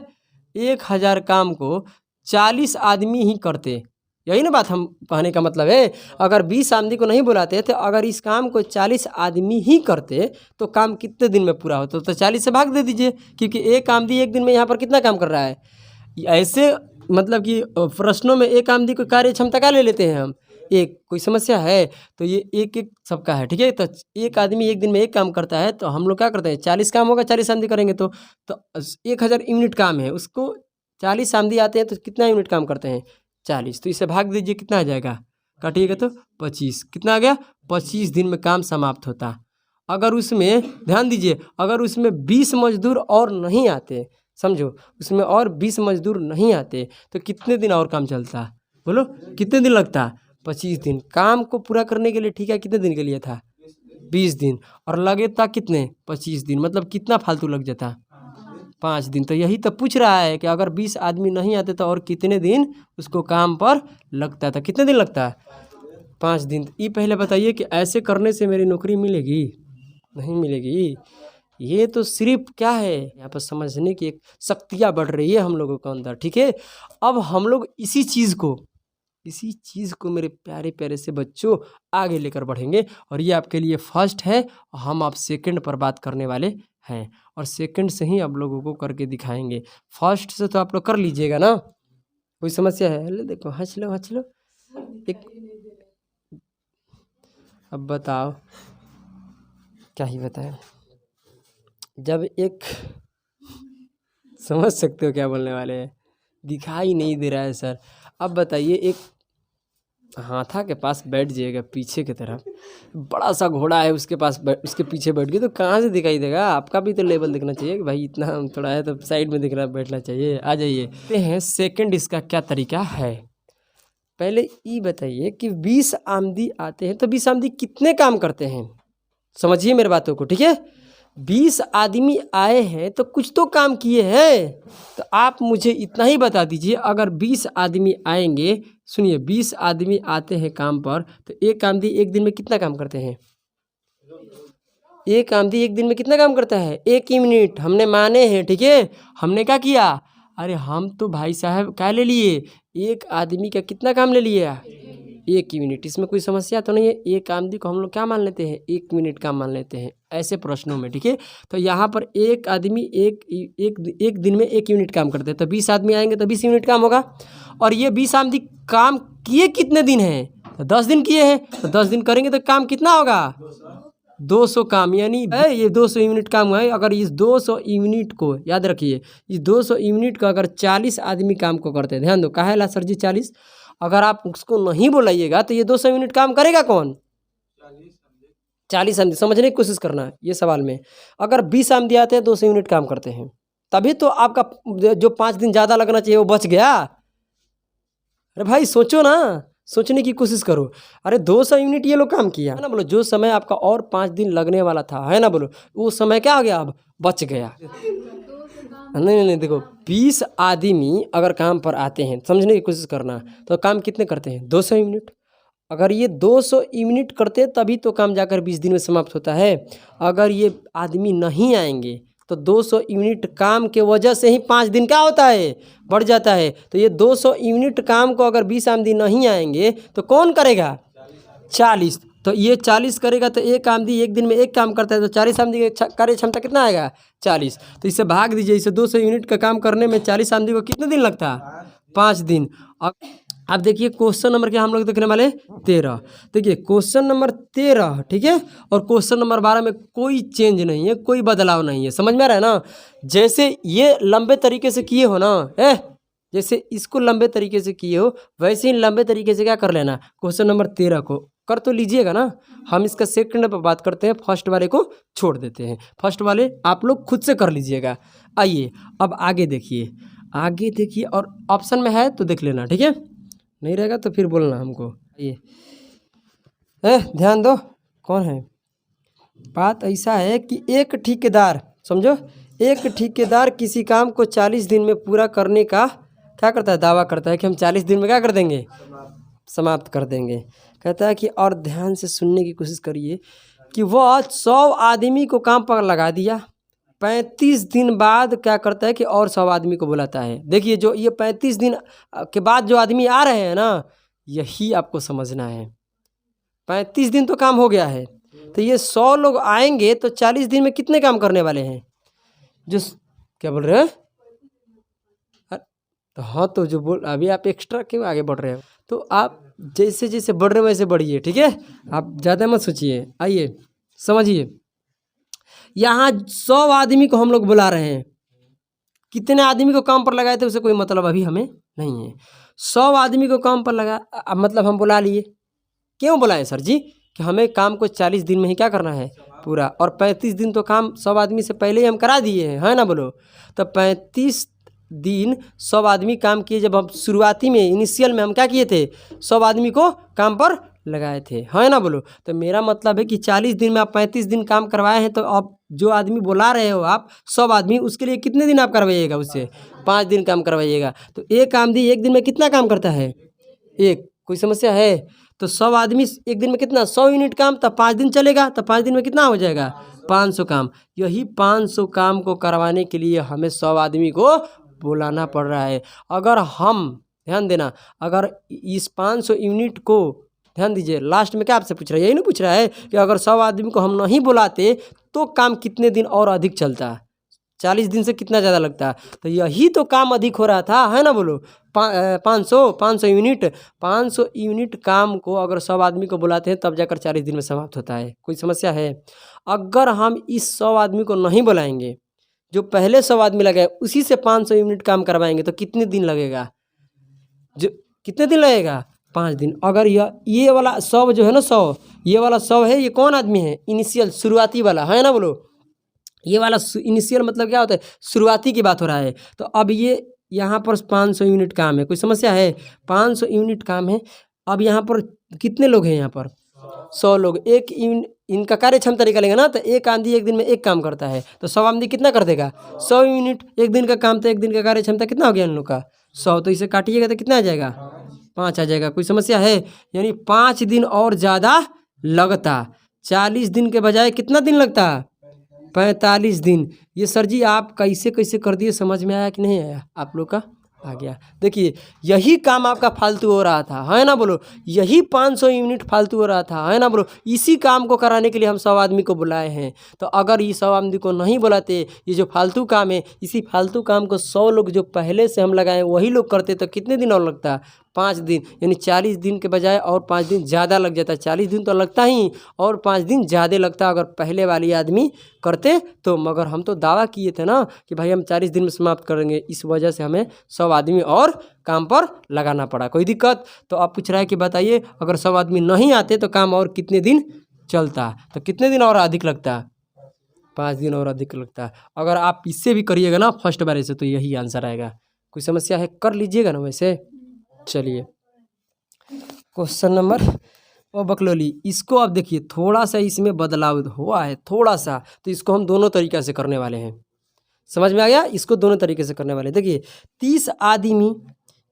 1000 काम को 40 आदमी ही करते, यही ना बात हम कहने का मतलब है। अगर 20 आदमी को नहीं बुलाते तो अगर इस काम को 40 आदमी ही करते तो काम कितने दिन में पूरा होता? तो 40 से भाग दे दीजिए, क्योंकि एक आदमी एक दिन में यहाँ पर कितना काम कर रहा है। ऐसे मतलब कि प्रश्नों में एक आदमी को कार्य क्षमता का ले लेते हैं हम, एक। कोई समस्या है? तो ये एक एक सबका है। ठीक है, तो एक आदमी एक दिन में एक काम करता है तो हम लोग क्या करते हैं, 40 काम होगा, 40 आदमी करेंगे तो 1000 यूनिट काम है, उसको 40 आदमी आते हैं तो कितना यूनिट काम करते हैं? 40। तो इसे भाग दीजिए, कितना आ जाएगा? काटिएगा तो 25। कितना आ गया? 25 दिन में काम समाप्त होता। अगर उसमें ध्यान दीजिए, अगर उसमें 20 मजदूर और नहीं आते, समझो उसमें और 20 मजदूर नहीं आते तो कितने दिन और काम चलता? बोलो कितने दिन लगता? 25 दिन। काम को पूरा करने के लिए ठेका कितने दिन के लिए था? 20 दिन। और लगे था कितने? 25 दिन। मतलब कितना फालतू लग जाता? 5 दिन। तो यही तो पूछ रहा है कि अगर 20 आदमी नहीं आते तो और कितने दिन उसको काम पर लगता था? कितने दिन लगता? 5 दिन। तो ये पहले बताइए कि ऐसे करने से मेरी नौकरी मिलेगी? नहीं मिलेगी। ये तो सिर्फ क्या है, यहाँ पर समझने की एक शक्तियाँ बढ़ रही है हम लोगों के अंदर, ठीक है। अब हम लोग इसी चीज़ को मेरे प्यारे प्यारे से बच्चों आगे लेकर बढ़ेंगे। और ये आपके लिए फर्स्ट है, हम आप सेकंड पर बात करने वाले हैं और सेकंड से ही आप लोगों को करके दिखाएंगे। फर्स्ट से तो आप लोग कर लीजिएगा ना, कोई समस्या है? ले देखो, हंस लो एक। अब बताओ क्या ही बताएं, जब एक समझ सकते हो क्या बोलने वाले हैं? दिखाई नहीं दे रहा है सर। अब बताइए, एक हाथा के पास बैठ जाइएगा पीछे की तरफ, बड़ा सा घोड़ा है उसके पास उसके पीछे बैठ गए तो कहाँ से दिखाई देगा? आपका भी तो लेवल दिखना चाहिए कि भाई इतना थोड़ा है तो साइड में दिखना बैठना चाहिए। आ जाइए, देखते हैं सेकंड इसका क्या तरीका है। पहले ये बताइए कि 20 आमदी आते हैं तो 20 आमदी कितने काम करते हैं? समझिए मेरे बातों को, ठीक है। 20 आदमी आए हैं तो कुछ तो काम किए हैं। तो आप मुझे इतना ही बता दीजिए, अगर 20 आदमी आएंगे, सुनिए 20 आदमी आते हैं काम पर तो एक आमदी एक दिन में कितना काम करते हैं? एक आमदी एक दिन में कितना काम करता है? 1 यूनिट। हमने माने हैं, ठीक है। हमने क्या किया? अरे हम तो भाई साहब क्या ले लिए? एक आदमी का कितना काम ले लिया? 1 यूनिट। इसमें कोई समस्या तो नहीं है। एक आदमी को हम लोग क्या मान लेते हैं? 1 मिनट काम मान लेते हैं ऐसे प्रश्नों में, ठीक है। तो यहाँ पर एक आदमी एक दिन में 1 यूनिट काम करते हैं तो 20 आदमी आएंगे तो 20 यूनिट काम होगा। और ये 20 आदमी काम किए कितने दिन हैं? तो 10 दिन किए हैं। तो 10 दिन करेंगे तो काम कितना होगा? 200 काम, यानी ये 200 यूनिट काम हुआ है। अगर इस 200 यूनिट को याद रखिए, इस 200 यूनिट का अगर 40 आदमी काम को करते हैं, ध्यान दो, काहे ला सर जी 40? अगर आप उसको नहीं बुलाइएगा तो ये 200 यूनिट काम करेगा कौन? 40 आमदी। समझने की कोशिश करना ये सवाल में। अगर 20 आमदी आते हैं 200 यूनिट काम करते हैं, तभी तो आपका जो 5 दिन ज़्यादा लगना चाहिए वो बच गया। अरे भाई सोचो ना, सोचने की कोशिश करो। अरे 200 यूनिट ये लोग काम किया है ना, बोलो जो समय आपका और 5 दिन लगने वाला था, है ना, बोलो वो समय क्या हो गया? अब बच गया। नहीं, देखो 20 आदमी अगर काम पर आते हैं, समझने की कोशिश करना, तो काम कितने करते हैं? 200 यूनिट। अगर ये 200 यूनिट करते तभी तो काम जाकर 20 दिन में समाप्त होता है। अगर ये आदमी नहीं आएंगे तो 200 यूनिट काम के वजह से ही 5 दिन क्या होता है? बढ़ जाता है। तो ये 200 यूनिट काम को अगर 20 आमदी नहीं आएंगे तो कौन करेगा? 40। तो ये 40 करेगा तो एक आमदी एक दिन में एक काम करता है तो 40 आमदी की कार्य क्षमता कितना आएगा? 40। तो इसे भाग दीजिए, इसे 200 यूनिट का काम करने में 40 आमदी को कितने दिन लगता है? 5 दिन। अब देखिए क्वेश्चन नंबर क्या हम लोग देखने वाले? 13। देखिए क्वेश्चन नंबर 13, ठीक है। और क्वेश्चन नंबर 12 में कोई चेंज नहीं है, कोई बदलाव नहीं है। समझ में आ रहा है ना? जैसे ये लंबे तरीके से किए हो ना, जैसे इसको लंबे तरीके से किए हो वैसे ही लंबे तरीके से क्या कर लेना, क्वेश्चन नंबर 13 को कर तो लीजिएगा ना। हम इसका सेकंड पर बात करते हैं, फर्स्ट वाले को छोड़ देते हैं। फर्स्ट वाले आप लोग खुद से कर लीजिएगा। आइए अब आगे देखिए और ऑप्शन में है तो देख लेना, ठीक है। नहीं रहेगा तो फिर बोलना हमको। ये ध्यान दो, कौन है? बात ऐसा है कि एक ठेकेदार, समझो, एक ठेकेदार किसी काम को 40 दिन में पूरा करने का क्या करता है? दावा करता है कि हम 40 दिन में क्या कर देंगे? समाप्त कर देंगे। कहता है कि और ध्यान से सुनने की कोशिश करिए कि वह 100 आदमी को काम पर लगा दिया। 35 दिन बाद क्या करता है कि और 100 आदमी को बुलाता है। देखिए जो ये 35 दिन के बाद जो आदमी आ रहे हैं ना, यही आपको समझना है। 35 दिन तो काम हो गया है, तो ये 100 लोग आएंगे तो 40 दिन में कितने काम करने वाले हैं? जो क्या बोल रहे हैं? तो हाँ, तो जो बोल अभी आप एक्स्ट्रा क्यों आगे बढ़ रहे हो? तो आप जैसे जैसे बढ़ रहे हो वैसे बढ़िए, ठीक है। आप ज़्यादा मत सोचिए। आइए समझिए, यहाँ 100 आदमी को हम लोग बुला रहे हैं। कितने आदमी को काम पर लगाए थे उसे कोई मतलब अभी हमें नहीं है। 100 आदमी को काम पर लगा, मतलब हम बुला लिए। क्यों बुलाए सर जी? कि हमें काम को 40 दिन में ही क्या करना है? पूरा, और 35 दिन तो काम 100 आदमी से पहले ही हम करा दिए हैं, है ना बोलो। तो 35 दिन 100 आदमी काम किए। जब हम शुरुआती में इनिशियल में हम क्या किए थे, 100 आदमी को काम पर लगाए थे, है ना बोलो। तो मेरा मतलब है कि 40 दिन में आप 35 दिन काम करवाए हैं, तो अब जो आदमी बुला रहे हो आप 100 आदमी, उसके लिए कितने दिन आप करवाइएगा, उससे 5 दिन काम करवाइएगा। तो एक आदमी एक दिन में कितना काम करता है, एक, कोई समस्या है। तो 100 आदमी एक दिन में कितना, 100 यूनिट काम, तब 5 दिन चलेगा, तब 5 दिन में कितना हो जाएगा, 500 काम। यही 500 काम को करवाने के लिए हमें 100 आदमी को बुलाना पड़ रहा है। अगर हम, ध्यान देना, अगर इस 500 यूनिट को, ध्यान दीजिए, लास्ट में क्या आपसे पूछ रहा है, यही नहीं पूछ रहा है कि अगर 100 आदमी को हम नहीं बुलाते तो काम कितने दिन और अधिक चलता, 40 दिन से कितना ज़्यादा लगता। तो यही तो काम अधिक हो रहा था, है ना बोलो। 500 यूनिट, 500 यूनिट काम को अगर 100 आदमी को बुलाते हैं तब जाकर 40 दिन में समाप्त होता है। कोई समस्या है। अगर हम इस 100 आदमी को नहीं बुलाएंगे, जो पहले 100 आदमी लगाए उसी से 500 यूनिट काम करवाएंगे, तो कितने दिन लगेगा, जो कितने दिन लगेगा, 5 दिन। अगर ये वाला 100 जो है ना, 100, ये वाला 100 है, ये कौन आदमी है, इनिशियल शुरुआती वाला, है ना बोलो। ये वाला इनिशियल मतलब क्या होता है, शुरुआती की बात हो रहा है। तो अब ये यहाँ पर 500 यूनिट काम है, कोई समस्या है, 500 यूनिट काम है। अब यहाँ पर कितने लोग हैं, यहाँ पर 100 लोग, एक इनका कार्य क्षमता निकालेंगे ना, तो एक आंधी एक दिन में एक काम करता है, तो 100 आंधी कितना कर देगा, 100 यूनिट, एक दिन का काम, तो एक दिन का कार्य क्षमता कितना हो गया इन लोग का, 100। तो इसे काटिएगा तो कितना आ जाएगा, 5 आ जाएगा। कोई समस्या है, यानी 5 दिन और ज़्यादा लगता, 40 दिन के बजाय कितना दिन लगता, 45 दिन। ये सर जी आप कैसे कैसे कर दिए, समझ में आया कि नहीं आया, आप लोग का आ गया। देखिए यही काम आपका फालतू हो रहा था, है ना बोलो, यही 500 यूनिट फालतू हो रहा था, है ना बोलो। इसी काम को कराने के लिए हम 100 आदमी को बुलाए हैं। तो अगर ये 100 आदमी को नहीं बुलाते, ये जो फालतू काम है, इसी फालतू काम को 100 लोग जो पहले से हम लगाए वही लोग करते, तो कितने दिन और लगता, 5 दिन। यानी 40 दिन के बजाय और 5 दिन ज़्यादा लग जाता। 40 दिन तो लगता ही, और 5 दिन ज़्यादा लगता अगर पहले वाली आदमी करते तो। मगर हम तो दावा किए थे ना कि भाई हम 40 दिन में समाप्त करेंगे, इस वजह से हमें 100 आदमी और काम पर लगाना पड़ा। कोई दिक्कत? तो आप पूछ रहा है कि बताइए अगर 100 आदमी नहीं आते तो काम और कितने दिन चलता, तो कितने दिन और अधिक लगता, 5 दिन और अधिक लगता। अगर आप इससे भी करिएगा ना फर्स्ट बार से, तो यही आंसर आएगा। कोई समस्या है, कर लीजिएगा ना वैसे। चलिए क्वेश्चन नंबर, ओ बकलोली, इसको अब देखिए थोड़ा सा इसमें बदलाव हुआ है थोड़ा सा, तो इसको हम दोनों तरीक़े से करने वाले हैं। समझ में आ गया? इसको दोनों तरीके से करने वाले। देखिए 30 आदमी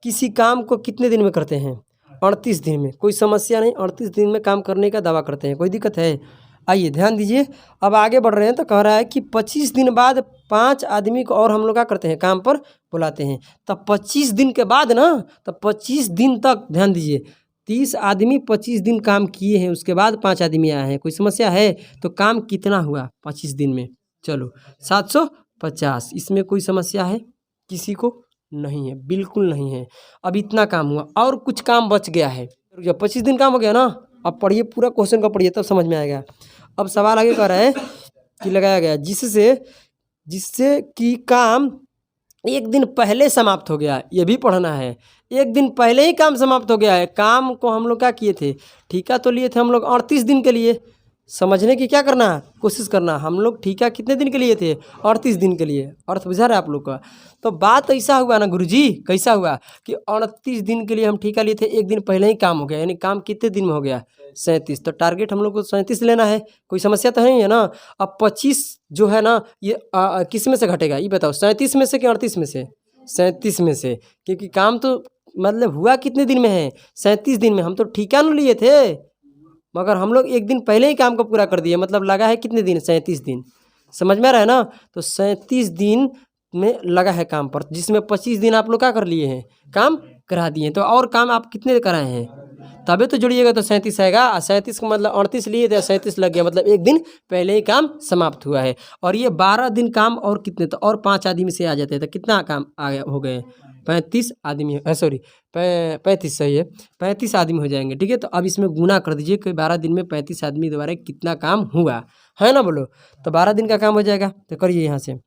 किसी काम को कितने दिन में करते हैं, 38 दिन में। कोई समस्या नहीं, 38 दिन में काम करने का दावा करते हैं। कोई दिक्कत है? आइए ध्यान दीजिए, अब आगे बढ़ रहे हैं। तो कह रहा है कि 25 दिन बाद 5 आदमी को और हम लोग क्या करते हैं, काम पर बुलाते हैं। तब 25 दिन के बाद ना, तब 25 दिन तक, ध्यान दीजिए, 30 आदमी 25 दिन काम किए हैं, उसके बाद 5 आदमी आए हैं। कोई समस्या है? तो काम कितना हुआ 25 दिन में? चलो 750। इसमें कोई समस्या है किसी को? नहीं है, बिल्कुल नहीं है। अब इतना काम हुआ और कुछ काम बच गया है। जब 25 दिन काम हो गया ना, अब पढ़िए पूरा क्वेश्चन का पढ़िए, तब समझ में आएगा। अब सवाल आगे कह रहा है कि लगाया गया जिससे कि काम एक दिन पहले समाप्त हो गया। ये भी पढ़ना है। एक दिन पहले ही काम समाप्त हो गया है। काम को हम लोग क्या किए थे, ठीका तो लिए थे हम लोग 38 दिन के लिए। समझने की क्या करना, कोशिश करना। हम लोग ठीका कितने दिन के लिए थे, 38 दिन के लिए। अर्थ बुझा रहा है आप लोग का? तो बात ऐसा हुआ ना गुरुजी, कैसा हुआ कि 38 दिन के लिए हम ठीका लिए थे, एक दिन पहले ही काम हो गया। यानी काम कितने दिन में हो गया, 37। तो टारगेट हम लोग को 37 लेना है। कोई समस्या तो नहीं है ना? अब 25 जो है ना, ये किस में से घटेगा ये बताओ, 37 में से कि 38 में से? 37 में से, क्योंकि काम तो मतलब हुआ कितने दिन में है, 37 दिन में। हम तो ठीका न लिए थे, मगर हम लोग एक दिन पहले ही काम को पूरा कर दिए। मतलब लगा है कितने दिन, 37 दिन। समझ में आ रहा है ना? तो 37 दिन में लगा है काम पर, जिसमें 25 दिन आप लोग क्या कर लिए हैं, काम करा दिए। तो और काम आप कितने कराए हैं, तभी तो जुड़िएगा तो 37 आएगा। 37 का मतलब 38 लिए थे, 37 लग गया, मतलब एक दिन पहले ही काम समाप्त हुआ है। और ये 12 दिन काम और कितने, तो और 5 आदमी से आ जाते हैं, तो कितना काम आ गया, हो गए 35 आदमी, सॉरी 35, सही है, 35 आदमी हो जाएंगे। ठीक है, तो अब इसमें गुना कर दीजिए कि 12 दिन में 35 आदमी द्वारा कितना काम हुआ, है ना बोलो। तो 12 दिन का काम हो जाएगा। तो करिए यहाँ से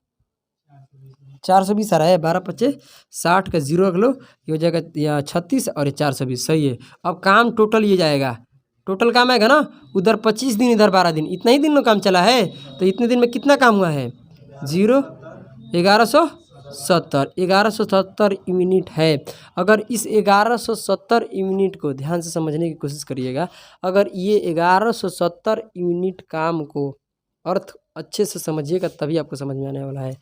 420 आ रहा है, 12 25 60 का 0 रख लो, ये हो जाएगा या 36 और ये 420, सही है। अब काम टोटल ये जाएगा टोटल काम आएगा ना, उधर 25 दिन इधर 12 दिन, इतना ही दिन में काम चला है। तो इतने दिन में कितना काम हुआ है? 0 1170 1170 यूनिट है। अगर इस 1170 यूनिट को ध्यान से समझने की कोशिश करिएगा। अगर ये 1170 यूनिट काम को अर्थ अच्छे से समझिएगा तभी आपको समझ में आने वाला है।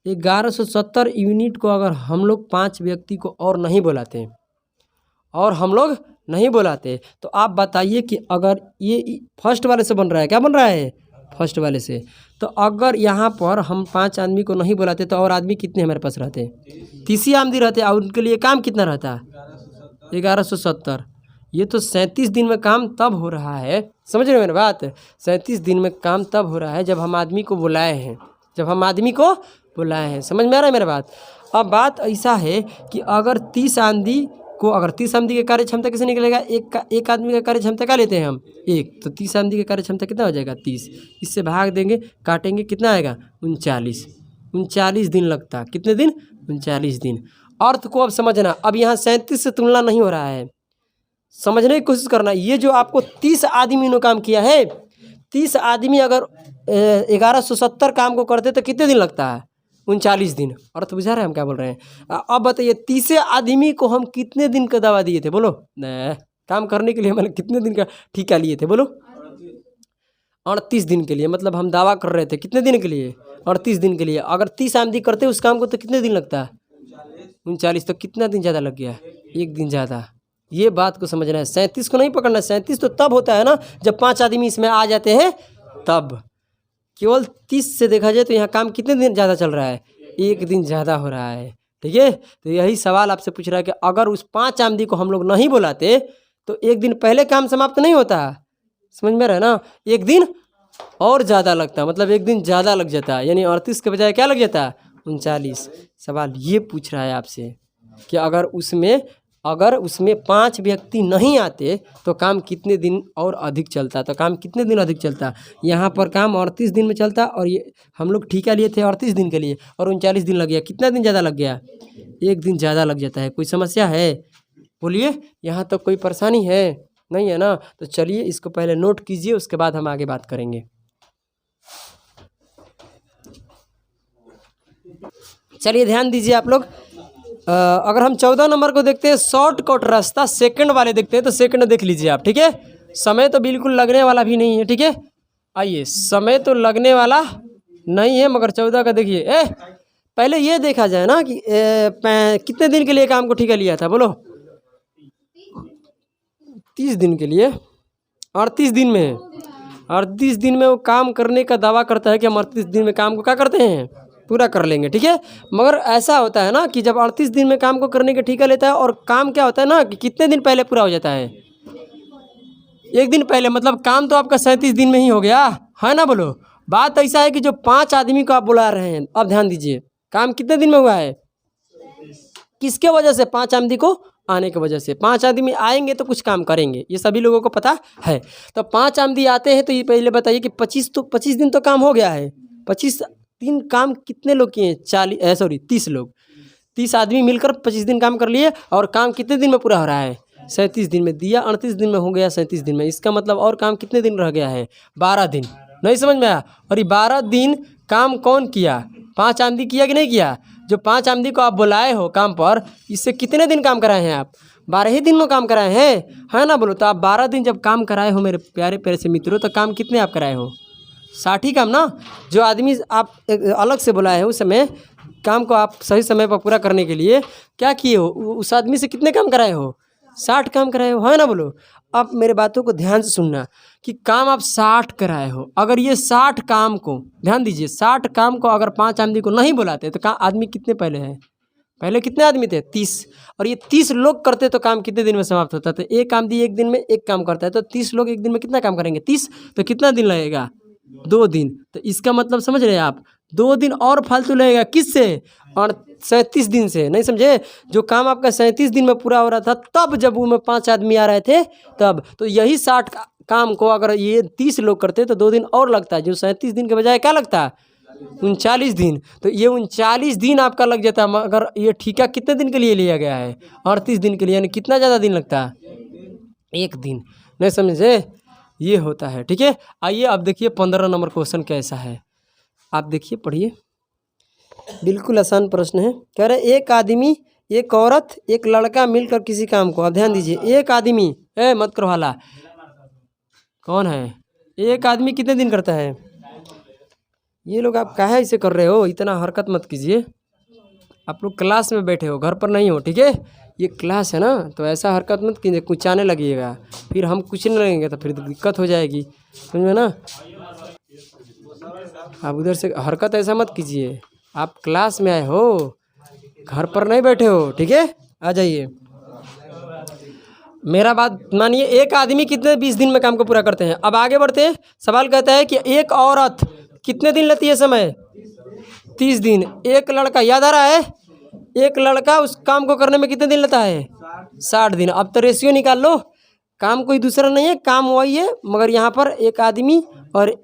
1170 यूनिट को अगर हम लोग 5 व्यक्ति को और नहीं बुलाते तो आप बताइए कि अगर ये फर्स्ट वाले से बन रहा है, क्या बन रहा है? फर्स्ट वाले से। तो अगर यहाँ पर हम 5 आदमी को नहीं बुलाते तो और आदमी कितने हमारे पास रहते? 30 आदमी रहते और उनके लिए काम कितना रहता? 1170। ये तो 37 दिन में काम तब हो रहा है, समझ रहे हो मेरी बात? 37 दिन में काम तब हो रहा है जब हम आदमी को बुलाए हैं, समझ में आ रहा है मेरा बात? अब बात ऐसा है कि अगर 30 आदमी की कार्य क्षमता कैसे निकलेगा? एक आदमी का कार्य क्षमता क्या लेते हैं हम? 1। तो 30 आदमी की कार्य क्षमता कितना हो जाएगा? 30। इससे भाग देंगे, काटेंगे, कितना आएगा? 39 दिन लगता। कितने दिन? 39 दिन। अर्थ को अब समझना। अब यहाँ 37 से तुलना नहीं हो रहा है, समझने की कोशिश करना। ये जो आपको 30 आदमी ने काम किया है, 30 आदमी अगर 1170 काम को करते तो कितने दिन लगता है? 39 दिन। अर्थ बुझा रहे हैं हम क्या बोल रहे हैं? अब बताइए 30 आदमी को हम कितने दिन का दवा दिए थे? बोलो न, काम करने के लिए मैंने कितने दिन का ठीका लिए थे? बोलो 38 दिन के लिए। मतलब हम दावा कर रहे थे कितने दिन के लिए? 38 दिन के लिए। अगर 30 आदमी करते उस काम को तो कितने दिन लगता? 39। तो कितना दिन ज़्यादा लग गया? 1 दिन ज़्यादा। ये बात को समझना है। 37 को नहीं पकड़ना। 37 तो तब होता है ना जब 5 आदमी इसमें आ जाते हैं तब। केवल 30 से देखा जाए तो यहाँ काम कितने दिन ज़्यादा चल रहा है? 1 दिन ज़्यादा हो रहा है, ठीक है। तो यही सवाल आपसे पूछ रहा है कि अगर उस 5 आदमी को हम लोग नहीं बुलाते तो 1 दिन पहले काम समाप्त नहीं होता, समझ में रहा ना? 1 दिन और ज़्यादा लगता, मतलब 1 दिन ज़्यादा लग जाता, यानी 38 के बजाय क्या लग जाता? 39। सवाल ये पूछ रहा है आपसे कि अगर उसमें 5 व्यक्ति नहीं आते तो काम कितने दिन और अधिक चलता? तो काम कितने दिन अधिक चलता? यहाँ पर काम 38 दिन में चलता और ये हम लोग ठीका लिए थे 38 दिन के लिए और 39 दिन लग गया। कितना दिन ज़्यादा लग गया? 1 दिन ज़्यादा लग जाता है। कोई समस्या है? बोलिए, यहाँ तो कोई परेशानी है नहीं है ना? तो चलिए इसको पहले नोट कीजिए, उसके बाद हम आगे बात करेंगे। चलिए ध्यान दीजिए आप लोग। अगर हम 14 नंबर को देखते हैं, शॉर्टकट रास्ता, सेकंड वाले देखते हैं तो सेकंड देख लीजिए आप, ठीक है। समय तो बिल्कुल लगने वाला भी नहीं है, ठीक है। आइए, समय तो लगने वाला नहीं है मगर 14 का देखिए। पहले ये देखा जाए ना कि कितने दिन के लिए काम को ठीका लिया था? बोलो 30 दिन के लिए। 38 दिन में 38 दिन में वो काम करने का दावा करता है कि हम 38 दिन में काम को क्या करते हैं? पूरा कर लेंगे, ठीक है। मगर ऐसा होता है ना कि जब 38 दिन में काम को करने का ठीका लेता है और काम क्या होता है ना कि कितने दिन पहले पूरा हो जाता है? 1 दिन पहले। मतलब काम तो आपका 37 दिन में ही हो गया है ना? बोलो। बात ऐसा है कि जो 5 आदमी को आप बुला रहे हैं, अब ध्यान दीजिए, काम कितने दिन में हुआ है? किसके वजह से? 5 आदमी को आने की वजह से। 5 आदमी आएंगे तो कुछ काम करेंगे, ये सभी लोगों को पता है। तो 5 आदमी आते हैं तो ये पहले बताइए कि 25 दिन तो काम हो गया है। 25 दिन काम कितने लोग किए? 30 लोग। 30 आदमी मिलकर 25 दिन काम कर लिए और काम कितने दिन में पूरा हो रहा है? 37 दिन में। दिया 38 दिन में, हो गया 37 दिन में। इसका मतलब और काम कितने दिन रह गया है? 12 दिन। नहीं समझ में आया? और ये 12 दिन काम कौन किया? 5 आदमी किया कि नहीं किया? जो 5 आदमी को आप बुलाए हो काम पर, इससे कितने दिन काम कराए हैं आप? 12 ही दिन में काम कराए हैं, है ना? बोलो। तो आप 12 दिन जब काम कराए हो मेरे प्यारे प्यारे से मित्रों, तो काम कितने आप कराए हो? 60 ही काम ना। जो आदमी आप अलग से बुलाए हैं उस समय काम को आप सही समय पर पूरा करने के लिए क्या किए हो? उस आदमी से कितने काम कराए हो? 60 काम कराए हो, है ना? बोलो। अब मेरे बातों को ध्यान से सुनना कि काम आप 60 कराए हो। अगर ये 60 काम को, ध्यान दीजिए, 60 काम को अगर 5 आदमी को नहीं बुलाते तो काम आदमी कितने पहले हैं? पहले कितने आदमी थे? 30। और ये 30 लोग करते तो काम कितने दिन में समाप्त होता? तो एक आदमी 1 दिन में 1 काम करता है, तो 30 लोग 1 दिन में कितना काम करेंगे? 30। तो कितना दिन लगेगा? 2 दिन। तो इसका मतलब समझ रहे हैं आप? 2 दिन और फालतू लगेगा। किससे? और 37 दिन से। नहीं समझे? जो काम आपका 37 दिन में पूरा हो रहा था, तब जब वो में 5 आदमी आ रहे थे तब। तो यही 60 काम को अगर ये 30 लोग करते तो 2 दिन और लगता है, जो 37 दिन के बजाय क्या लगता? 39 दिन। तो ये 39 दिन आपका लग जाता। मगर ये ठीका कितने दिन के लिए लिया गया है? 38 दिन के लिए। यानी कितना ज़्यादा दिन लगता है? 1 दिन, नहीं समझे, ये होता है। ठीक है, आइए अब देखिए 15 नंबर क्वेश्चन कैसा है। आप देखिए, पढ़िए, बिल्कुल आसान प्रश्न है। कह रहे एक आदमी, एक औरत, एक लड़का मिलकर किसी काम को, अब ध्यान दीजिए, एक आदमी, मत करो हाला, कौन है, एक आदमी कितने दिन करता है। ये लोग आप काहे ऐसे कर रहे हो, इतना हरकत मत कीजिए, आप लोग क्लास में बैठे हो, घर पर नहीं हो। ठीक है, ये क्लास है ना, तो ऐसा हरकत मत कीजिए, कुचाने लगिएगा, फिर हम कुछ नहीं लगेंगे तो फिर दिक्कत हो जाएगी, समझे ना। आप उधर से हरकत ऐसा मत कीजिए, आप क्लास में आए हो, घर पर नहीं बैठे हो। ठीक है, आ जाइए, मेरा बात मानिए। एक आदमी कितने 20 दिन में काम को पूरा करते हैं। अब आगे बढ़ते हैं, सवाल कहता है कि एक औरत कितने दिन लेती है समय, 30 दिन। एक लड़का, याद आ रहा है, एक लड़का उस काम को करने में कितने दिन लेता है, 60 दिन। अब तो रेशियो निकाल लो, काम कोई दूसरा नहीं है, काम वही है, मगर यहाँ पर एक आदमी और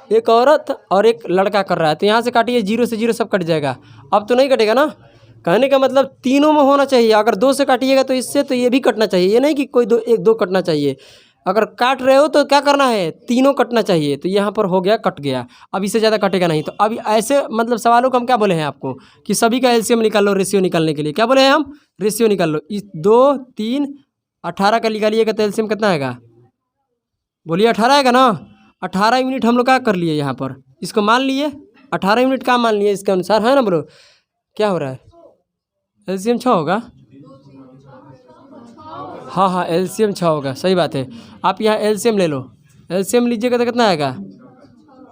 एक औरत और एक लड़का कर रहा है, तो यहाँ से काटिए, 0 से 0 सब कट जाएगा। अब तो नहीं कटेगा ना, कहने का मतलब तीनों में होना चाहिए। अगर 2 से काटिएगा तो इससे, तो ये भी कटना चाहिए, ये नहीं कि कोई दो, 1 2 कटना चाहिए। अगर काट रहे हो तो क्या करना है, तीनों कटना चाहिए। तो यहाँ पर हो गया, कट गया, अब इससे ज़्यादा कटेगा नहीं। तो अभी ऐसे मतलब सवालों को हम क्या बोले हैं आपको, कि सभी का एलसीएम निकाल लो, रेशियो निकालने के लिए क्या बोले हैं हम, रेशियो निकाल लो। इस 2 3 18 का निकालिएगा तो एलसीएम कितना आएगा, बोलिए 18 आएगा ना। 18 यूनिट हम लोग क्या कर लिए यहाँ पर, इसको मान लिए 18 यूनिट का मान लिए, इसके अनुसार है ना ब्रो। क्या हो रहा है, एलसीएम 6 होगा, हाँ एलसीएम 6 होगा, सही बात है। आप यहाँ एलसीएम ले लो, एलसीएम लीजिएगा तो कितना आएगा,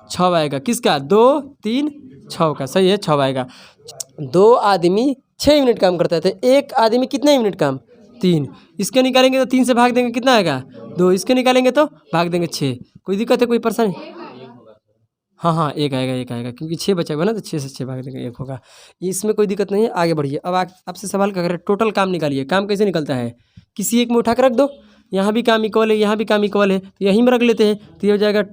6 आएगा। किसका, 2 3 6 का, सही है, 6 आएगा। 2 आदमी 6 यूनिट काम करता है, तो एक आदमी कितने यूनिट काम, 3। इसके निकालेंगे तो 3 से भाग देंगे, कितना आएगा, 2। इसके निकालेंगे तो भाग देंगे 6। कोई दिक्कत है, कोई परेशानी, हाँ 1 आएगा, 1 आएगा, क्योंकि 6 बचा हुआ ना, तो 6 से 6 भाग देंगे, 1 होगा। इसमें कोई दिक्कत नहीं है, आगे बढ़िए। अब आपसे सवाल क्या करें, टोटल काम निकालिए। काम कैसे निकलता है, किसी एक में उठा कर रख दो, यहाँ भी काम इक्वल है, यहाँ भी काम इक्वल है, तो यहीं में रख लेते हैं, तो ये हो जाएगा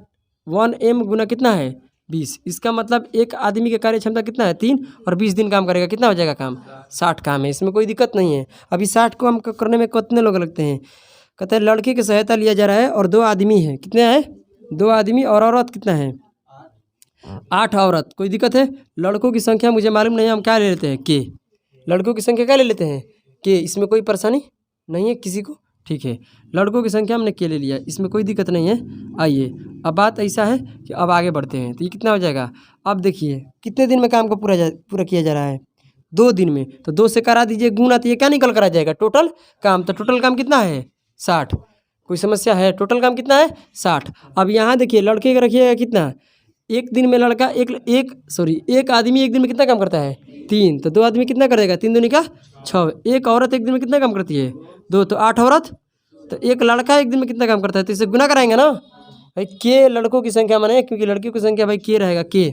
1m गुना कितना है, 20। इसका मतलब एक आदमी की कार्य क्षमता कितना है, 3, और 20 दिन काम करेगा, कितना हो जाएगा काम, 60 काम है। इसमें कोई दिक्कत नहीं है। अभी 60 को हम करने में कितने लोग लगते हैं, कहते हैं लड़के की सहायता लिया जा रहा है, और 2 आदमी हैं, कितने हैं, 2 आदमी, और औरत कितना है, 8 औरत। कोई दिक्कत है, लड़कों की संख्या मुझे मालूम नहीं है, हम क्या ले लेते हैं, के, लड़कों की संख्या क्या ले लेते हैं, के। इसमें कोई परेशानी नहीं है किसी को, ठीक है, लड़कों की संख्या हमने के ले लिया, इसमें कोई दिक्कत नहीं है। आइए, अब बात ऐसा है कि अब आगे बढ़ते हैं, तो ये कितना हो जाएगा। अब देखिए कितने दिन में काम को पूरा किया जा रहा है, 2 दिन में, तो 2 से करा दीजिए गुना, तो ये क्या निकल कर आ जाएगा, टोटल काम। तो टोटल काम कितना है, 60। कोई समस्या है, टोटल काम कितना है, 60। अब यहाँ देखिए, लड़के का रखिएगा कितना, एक दिन में लड़का एक आदमी एक दिन में कितना काम करता है, 3। तो 2 आदमी कितना करेगा, 3 दूनी का 6। एक औरत एक दिन में कितना काम करती है, 2, तो 8 औरत। तो एक लड़का एक दिन में कितना काम करता है, तो इसे गुना कराएंगे ना भाई, के लड़कों की संख्या माने, क्योंकि लड़कियों की संख्या भाई के रहेगा, के।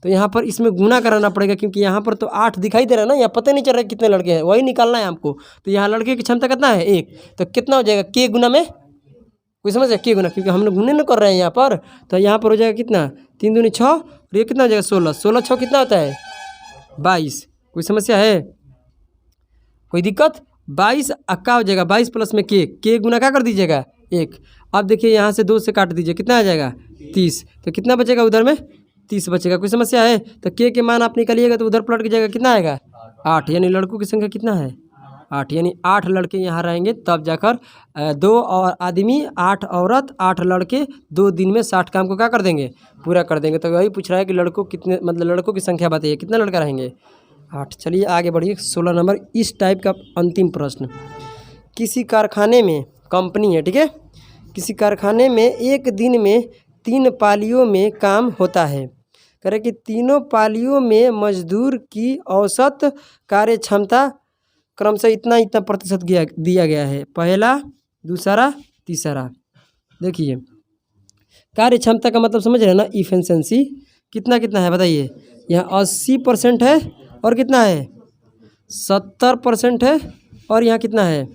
तो यहाँ पर इसमें गुना कराना पड़ेगा, क्योंकि यहाँ पर तो 8 दिखाई दे रहा है ना, यहाँ पता नहीं चल रहा है कितने लड़के हैं, वही निकालना है हमको। तो यहाँ लड़के की क्षमता कितना है, 1। तो कितना हो जाएगा, के गुना में, कोई समझ है, के गुना, क्योंकि हम लोग गुने न कर रहे हैं यहाँ पर। तो यहाँ पर हो जाएगा कितना, 3 दूनी 6, और ये कितना हो जाएगा, 16। 16 6 कितना होता है, 22। कोई समस्या है, कोई दिक्कत, 22 अक्का हो जाएगा, 22 प्लस में के गुना क्या कर दीजिएगा, 1। अब देखिए यहाँ से 2 से काट दीजिए, कितना आ जाएगा, 30। तो कितना बचेगा उधर में, 30 बचेगा। कोई समस्या है, तो के मान आप निकालिएगा तो उधर पलट की जाएगा, कितना आएगा, 8। यानी लड़कों की संख्या कितना है, 8। यानी 8 लड़के यहाँ रहेंगे, तब जाकर 2 और आदमी, 8 औरत, 8 लड़के 2 दिन में 60 काम को क्या कर देंगे, पूरा कर देंगे। तो वही पूछ रहा है कि लड़कों कितने, मतलब लड़कों की संख्या बताइए, कितना लड़का रहेंगे, 8। चलिए आगे बढ़िए, 16 नंबर इस टाइप का अंतिम प्रश्न। किसी कारखाने में, कंपनी है, ठीक है, किसी कारखाने में एक दिन में 3 पालियों में काम होता है। कह रहे कि तीनों पालियों में मजदूर की औसत कार्य क्षमता क्रमशः इतना इतना प्रतिशत दिया गया है, पहला, दूसरा, तीसरा। देखिए कार्य क्षमता का मतलब समझ रहे हैं ना, इफिशिएंसी कितना कितना है बताइए, यहाँ 80% है, और कितना है, 70% है, और यहाँ कितना है,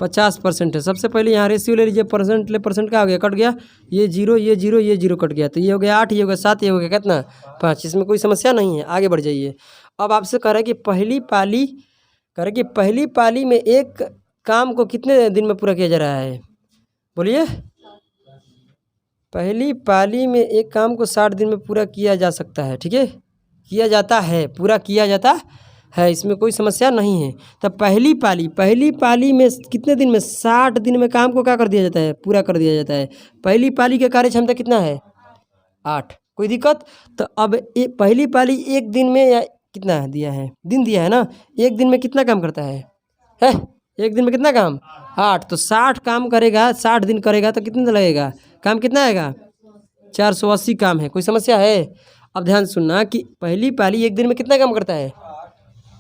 50% है। सबसे पहले यहाँ रेशियो ले लीजिए, परसेंट का हो गया, कट गया, ये 0 ये 0 ये 0 कट गया, तो ये हो गया 8, ये हो गया 7, ये हो गया कितना, 5। इसमें कोई समस्या नहीं है, आगे बढ़ जाइए। अब आपसे कह रहे हैं कि पहली पाली में एक काम को कितने दिन में पूरा किया जा रहा है? बोलिए। पहली पाली में एक काम को 60 दिन में पूरा किया जा सकता है, ठीक है, किया जाता है, पूरा किया जाता है, इसमें कोई समस्या नहीं है। तब पहली पाली में कितने दिन में? 60 दिन में काम को क्या कर दिया जाता है? पूरा कर दिया जाता है। पहली पाली का कार्य क्षमता कितना है? 8। कोई दिक्कत? तो अब पहली पाली एक दिन में या कितना दिया है? दिन दिया है ना। एक दिन में कितना काम करता है? एक दिन में कितना काम? 8। तो 60 काम करेगा, 60 दिन करेगा तो कितना लगेगा? काम कितना आएगा? 480 काम है। कोई समस्या है? अब ध्यान सुनना कि पहली पाली एक दिन में कितना काम करता है।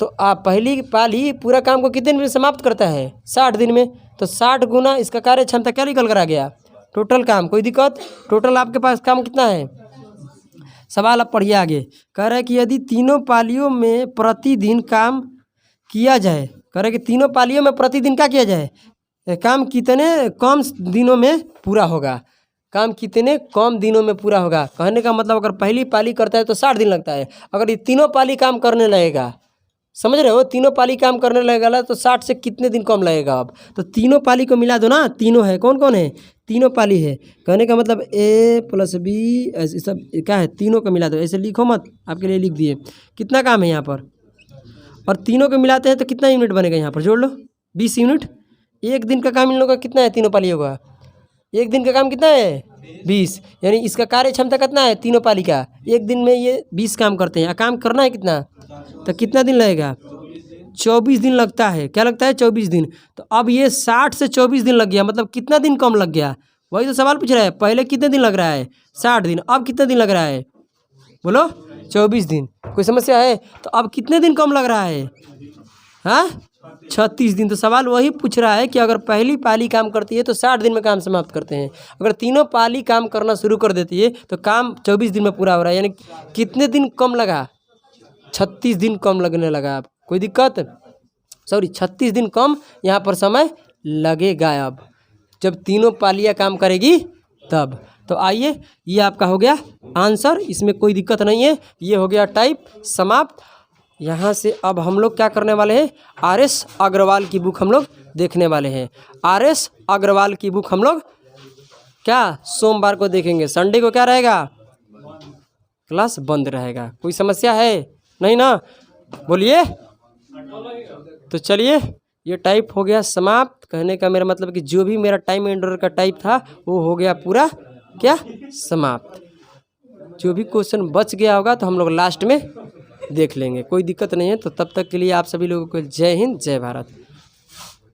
तो आप पहली पाली पूरा काम को कितने दिन में समाप्त करता है? 60 दिन में। तो 60 गुना इसका कार्य क्षमता क्या निकल कर आ गया? टोटल काम। कोई दिक्कत? टोटल आपके पास काम कितना है? सवाल अब पढ़िए आगे। कह रहा है कि यदि तीनों पालियों में प्रतिदिन काम किया जाए, कह रहा है कि तीनों पालियों में प्रतिदिन क्या किया जाए? काम कितने कम दिनों में पूरा होगा? काम कितने कम दिनों में पूरा होगा? कहने का मतलब अगर पहली पाली करता है तो 60 दिन लगता है। अगर ये तीनों पाली काम करने लगेगा, समझ रहे हो, तीनों पाली काम करने लगेगा तो 60 से कितने दिन कम लगेगा? अब तो तीनों पाली को मिला दो ना। तीनों है, कौन कौन है? तीनों पाली है। कहने का मतलब A + B ऐसे सब क्या है? तीनों को मिला दो। ऐसे लिखो मत, आपके लिए लिख दिए। कितना काम है यहाँ पर? और तीनों को मिलाते हैं तो कितना यूनिट बनेगा? यहाँ पर जोड़ लो, 20 यूनिट। एक दिन का काम इन लोगों का कितना है? तीनों पालियों का एक दिन का काम कितना है? 20। यानी इसका कार्य क्षमता कितना है तीनों पाली का? एक दिन में ये 20 काम करते हैं। काम करना है कितना? तो कितना दिन लगेगा? 24 दिन लगता है। क्या लगता है? 24 दिन। तो अब ये 60 से 24 दिन लग गया, मतलब कितना दिन कम लग गया? वही तो सवाल पूछ रहा है। पहले कितने दिन लग रहा है? 60 दिन। अब कितने दिन लग रहा है? बोलो। 24 दिन। कोई समस्या है? तो अब कितने दिन कम लग रहा है? हाँ, 36 दिन। तो सवाल वही पूछ रहा है कि अगर पहली पाली काम करती है तो 60 दिन में काम समाप्त करते हैं। अगर तीनों पाली काम करना शुरू कर देती है तो काम 24 दिन में पूरा हो रहा है। यानी कितने दिन कम लगा? 36 दिन कम लगने लगा। अब कोई दिक्कत? सॉरी, 36 दिन कम यहाँ पर समय लगेगा अब, जब तीनों पालियाँ काम करेगी तब। तो आइए, ये आपका हो गया आंसर, इसमें कोई दिक्कत नहीं है। ये हो गया टाइप समाप्त। यहाँ से अब हम लोग क्या करने वाले हैं? RS अग्रवाल की बुक हम लोग देखने वाले हैं। RS अग्रवाल की बुक हम लोग क्या सोमवार को देखेंगे। संडे को क्या रहेगा? क्लास बंद रहेगा। कोई समस्या है? नहीं ना? बोलिए। तो चलिए, ये टाइप हो गया समाप्त। कहने का मेरा मतलब कि जो भी मेरा टाइम एंड ऑर्डर का टाइप था वो हो गया पूरा क्या समाप्त। जो भी क्वेश्चन बच गया होगा तो हम लोग लास्ट में देख लेंगे। कोई दिक्कत नहीं है। तो तब तक के लिए आप सभी लोगों को जय हिंद, जय भारत।